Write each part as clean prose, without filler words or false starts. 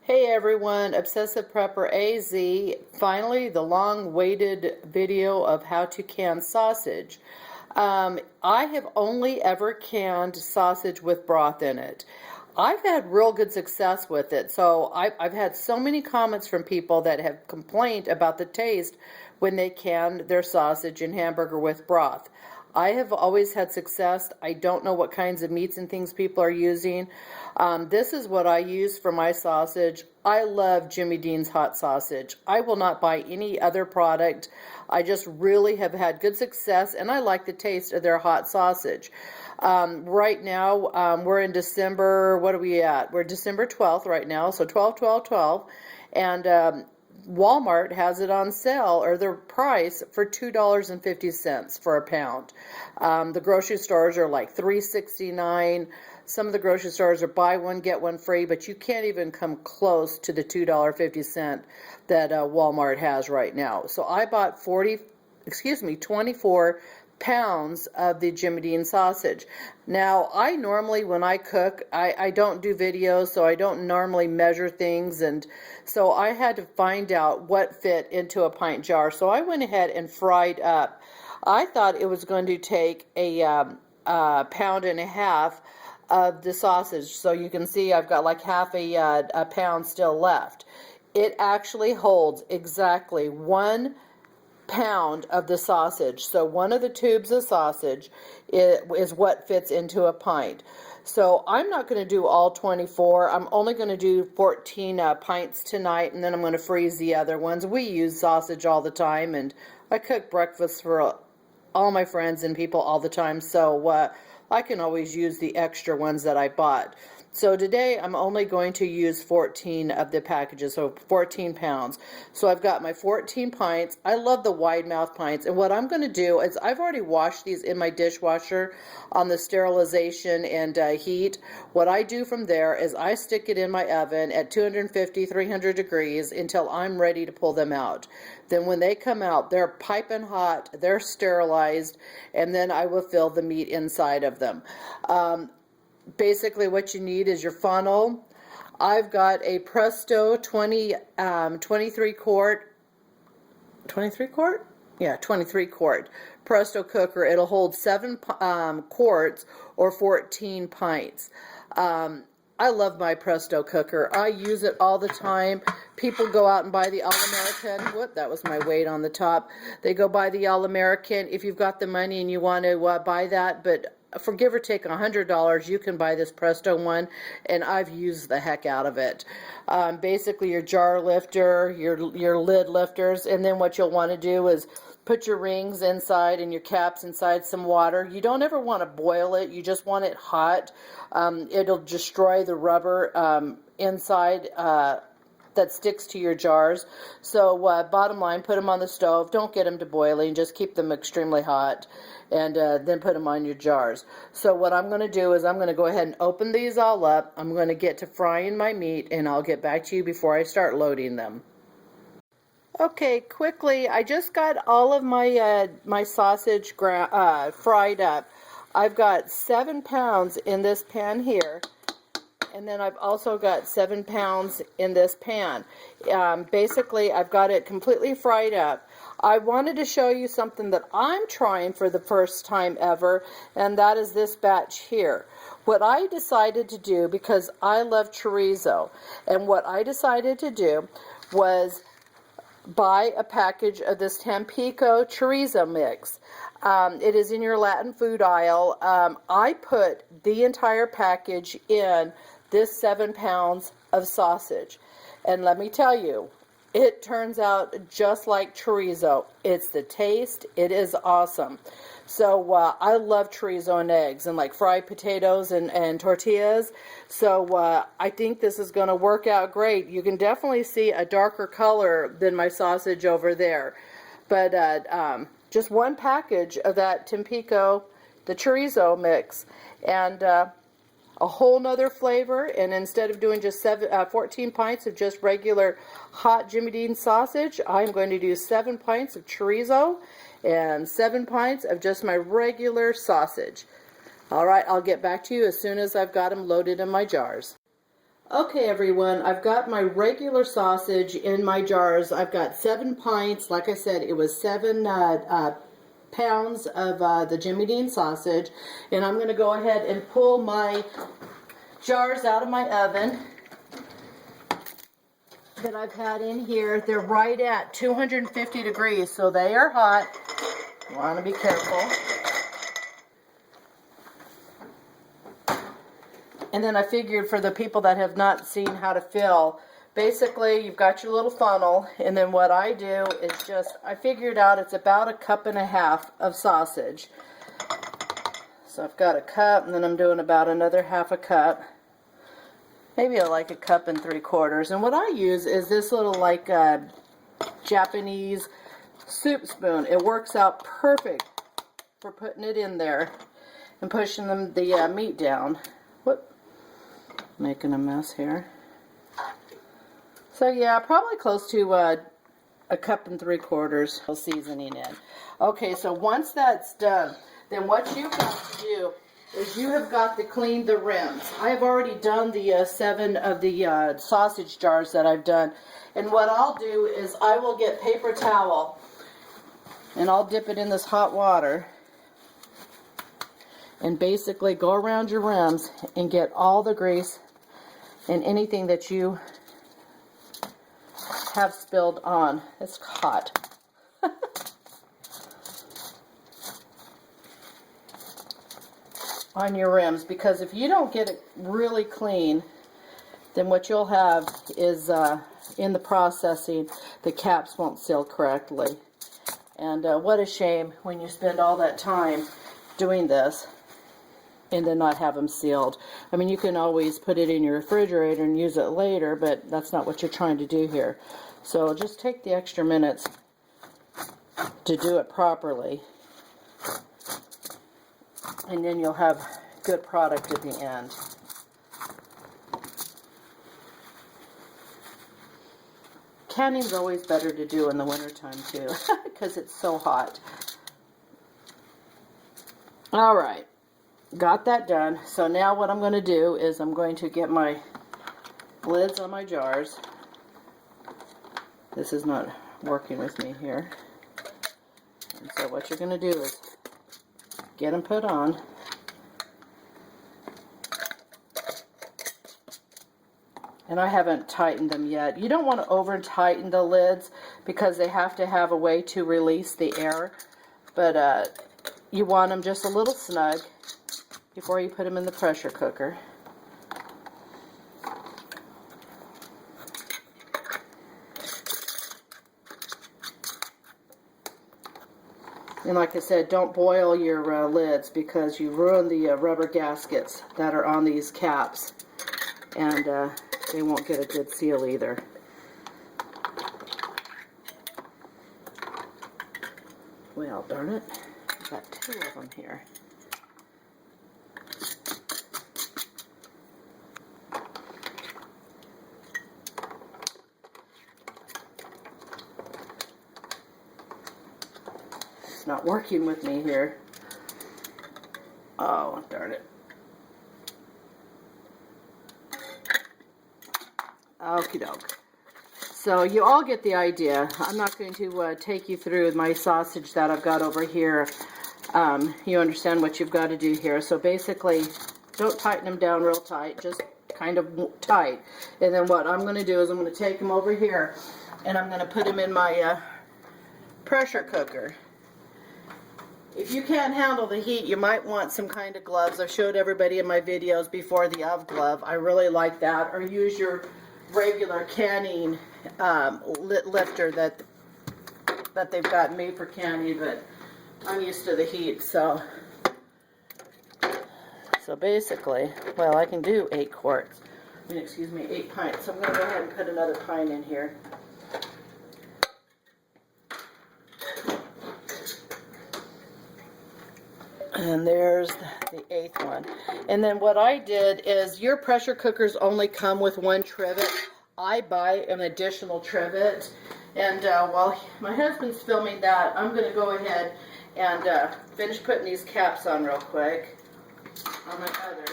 Hey everyone, Obsessive Prepper AZ. Finally, the long-awaited video of how to can sausage. I have only ever canned sausage with broth in it. I've had real good success with it. So I've had so many comments from people that have complained about the taste when they can their sausage and hamburger with broth. I have always had success. I don't know what kinds of meats and things people are using. This is what I use for my sausage. I love Jimmy Dean's hot sausage. I will not buy any other product. I just really have had good success, and I like the taste of their hot sausage. Right now, we're in December. What are we at? We're December 12th right now, so 12/12/12. And Walmart has it on sale, or their price, for $2.50 for a pound. The grocery stores are like $3.69. Some of the grocery stores are buy one get one free, but you can't even come close to the $2.50 that Walmart has right now. So I bought 24 pounds of the Jimmy Dean sausage. Now, I normally, when I cook, I don't do videos, so I don't normally measure things, and so I had to find out what fit into a pint jar. So I went ahead and fried up. I thought it was going to take a pound and a half of the sausage. So you can see I've got like half a pound still left. It actually holds exactly 1 pound of the sausage. So one of the tubes of sausage is what fits into a pint. So I'm not going to do all 24. I'm only going to do 14 pints tonight, and then I'm going to freeze the other ones. We use sausage all the time, and I cook breakfast for all my friends and people all the time, so I can always use the extra ones that I bought. So today I'm only going to use 14 of the packages, so 14 pounds. So I've got my 14 pints. I love the wide mouth pints, and what I'm going to do is I've already washed these in my dishwasher on the sterilization and heat. What I do from there is I stick it in my oven at 250, 300 degrees until I'm ready to pull them out. Then when they come out, they're piping hot, they're sterilized, and then I will fill the meat inside of them. Basically what you need is your funnel. I've got a Presto 23 quart Presto cooker. It'll hold 7 quarts or 14 pints. I love my Presto cooker. I use it all the time. People go out and buy the All-American. Whoop, that was my weight on the top. They go buy the All-American. If you've got the money and you want to buy that, but for give or take $100, you can buy this Presto one, and I've used the heck out of it. Basically, your jar lifter, your lid lifters, and then what you'll want to do is put your rings inside and your caps inside some water. You don't ever want to boil it. You just want it hot. It'll destroy the rubber inside that sticks to your jars. So bottom line, put them on the stove. Don't get them to boiling. Just keep them extremely hot, and then put them on your jars. So what I'm going to do is I'm going to go ahead and open these all up. I'm going to get to frying my meat, and I'll get back to you before I start loading them. Okay, quickly, I just got all of my my sausage fried up. I've got 7 pounds in this pan here, and then I've also got 7 pounds in this pan. Basically, I've got it completely fried up. I wanted to show you something that I'm trying for the first time ever, and that is this batch here. What I decided to do, because I love chorizo, and what I decided to do was buy a package of this Tampico chorizo mix. It is in your Latin food aisle. I put the entire package in this 7 pounds of sausage, and let me tell you, it turns out just like chorizo. It's the taste. It is awesome. So I love chorizo and eggs and like fried potatoes and tortillas. So I think this is going to work out great. You can definitely see a darker color than my sausage over there. But just one package of that Tampico, the chorizo mix, and a whole nother flavor. And instead of doing just 14 pints of just regular hot Jimmy Dean sausage, I'm going to do 7 pints of chorizo and 7 pints of just my regular sausage. All right, I'll get back to you as soon as I've got them loaded in my jars. Okay, everyone, I've got my regular sausage in my jars. I've got 7 pints. Like I said, it was 7 pounds of the Jimmy Dean sausage. And I'm going to go ahead and pull my jars out of my oven that I've had in here. They're right at 250 degrees, so they are hot. You want to be careful. And then I figured for the people that have not seen how to fill, basically you've got your little funnel, and then what I do is I figured out it's about 1.5 cups of sausage. So I've got a cup, and then I'm doing about another 1/2 cup. Maybe like 1.75 cups. And what I use is this little like Japanese soup spoon. It works out perfect for putting it in there and pushing the meat down. Whoop. Making a mess here. So yeah, probably close to 1.75 cups seasoning in. Okay, so once that's done, then what you've got to do is you have got to clean the rims. I have already done the 7 of the sausage jars that I've done. And what I'll do is I will get paper towel and I'll dip it in this hot water and basically go around your rims and get all the grease and anything that you have spilled on. It's hot. On your rims, because if you don't get it really clean, then what you'll have is in the processing, the caps won't seal correctly. And what a shame when you spend all that time doing this and then not have them sealed. I mean, you can always put it in your refrigerator and use it later, but that's not what you're trying to do here. So just take the extra minutes to do it properly, and then you'll have good product at the end. Canning's always better to do in the wintertime too, because it's so hot. Alright, got that done. So now what I'm going to do is I'm going to get my lids on my jars. This is not working with me here. And so what you're going to do is get them put on. And I haven't tightened them yet. You don't want to over tighten the lids because they have to have a way to release the air. But you want them just a little snug before you put them in the pressure cooker. And like I said, don't boil your lids because you ruin the rubber gaskets that are on these caps. And they won't get a good seal either. Well, darn it. I've got 2 of them here. It's not working with me here. Oh, darn it. Okie doke. So you all get the idea. I'm not going to take you through my sausage that I've got over here. You understand what you've got to do here. So basically, don't tighten them down real tight, just kind of tight. And then what I'm going to do is I'm going to take them over here and I'm going to put them in my pressure cooker. If you can't handle the heat, you might want some kind of gloves. I've showed everybody in my videos before the OV glove. I really like that. Or use your regular canning lifter that they've got made for canning, but I'm used to the heat. So basically, well, I can do 8 quarts. I mean, excuse me, 8 pints. So I'm going to go ahead and put another pint in here. And there's the 8th one. And then what I did is, your pressure cookers only come with 1 trivet. I buy an additional trivet. And while my husband's filming that, I'm going to go ahead and finish putting these caps on real quick on my other.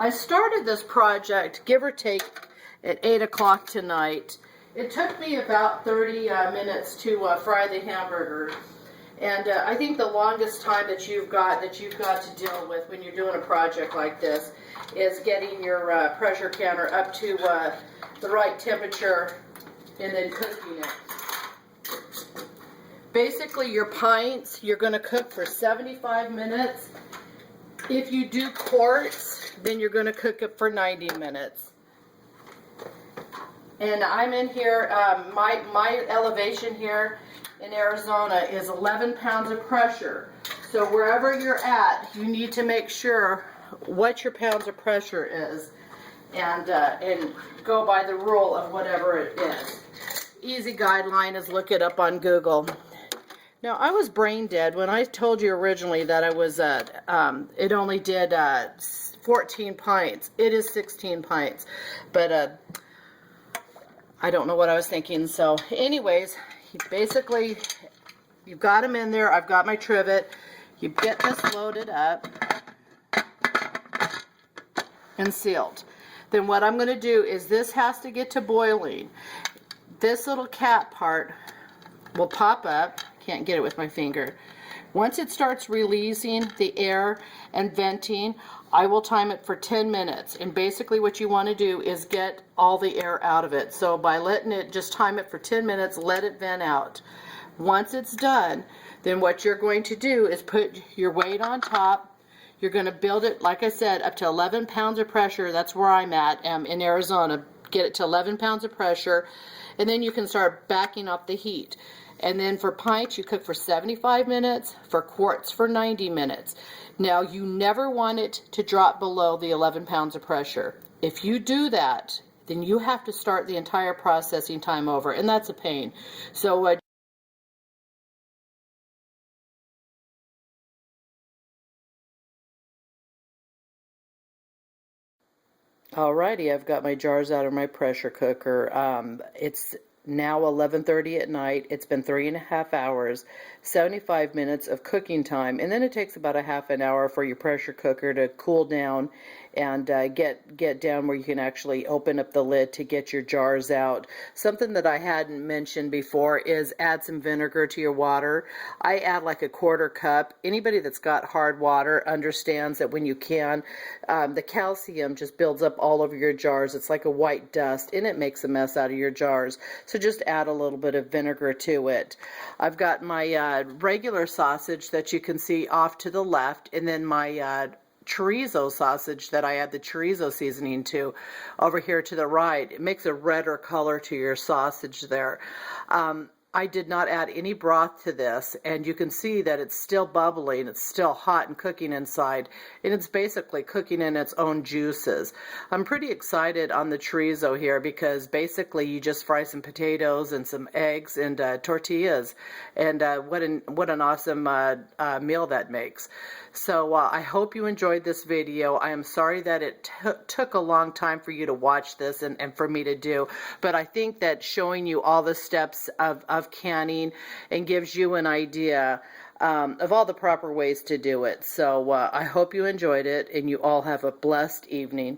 I started this project, give or take, at 8 o'clock tonight. It took me about 30 minutes to fry the hamburger. And I think the longest time that you've got to deal with when you're doing a project like this is getting your pressure canner up to the right temperature and then cooking it. Basically, your pints, you're going to cook for 75 minutes. If you do quarts, then you're going to cook it for 90 minutes. And I'm in here, my elevation here in Arizona is 11 pounds of pressure. So wherever you're at, you need to make sure what your pounds of pressure is and go by the rule of whatever it is. Easy guideline is look it up on Google. Now, I was brain dead when I told you originally that I was it only did 14 pints. It is 16 pints, but I don't know what I was thinking. So anyways, basically, you've got them in there. I've got my trivet. You get this loaded up and sealed. Then what I'm going to do is this has to get to boiling. This little cap part will pop up. Can't get it with my finger. Once it starts releasing the air and venting, I will time it for 10 minutes. And basically what you want to do is get all the air out of it. So by letting it, just time it for 10 minutes, let it vent out. Once it's done, then what you're going to do is put your weight on top. You're going to build it, like I said, up to 11 pounds of pressure. That's where I'm at in Arizona. Get it to 11 pounds of pressure. And then you can start backing up the heat. And then for pints, you cook for 75 minutes, for quarts for 90 minutes. Now, you never want it to drop below the 11 pounds of pressure. If you do that, then you have to start the entire processing time over, and that's a pain. So, alrighty, I've got my jars out of my pressure cooker. It's now 11:30 at night. It's been 3.5 hours, 75 minutes of cooking time, and then it takes about a half an hour for your pressure cooker to cool down and get down where you can actually open up the lid to get your jars out. Something that I hadn't mentioned before is add some vinegar to your water. I add like a 1/4 cup. Anybody that's got hard water understands that when you can, the calcium just builds up all over your jars. It's like a white dust, and it makes a mess out of your jars. So just add a little bit of vinegar to it. I've got my regular sausage that you can see off to the left, and then my chorizo sausage that I add the chorizo seasoning to over here to the right. It makes a redder color to your sausage there. I did not add any broth to this, and you can see that it's still bubbling, it's still hot and cooking inside, and it's basically cooking in its own juices. I'm pretty excited on the chorizo here because basically you just fry some potatoes and some eggs and tortillas, and what an awesome meal that makes. So I hope you enjoyed this video. I am sorry that it took a long time for you to watch this and for me to do, but I think that showing you all the steps of canning and gives you an idea of all the proper ways to do it. So I hope you enjoyed it and you all have a blessed evening.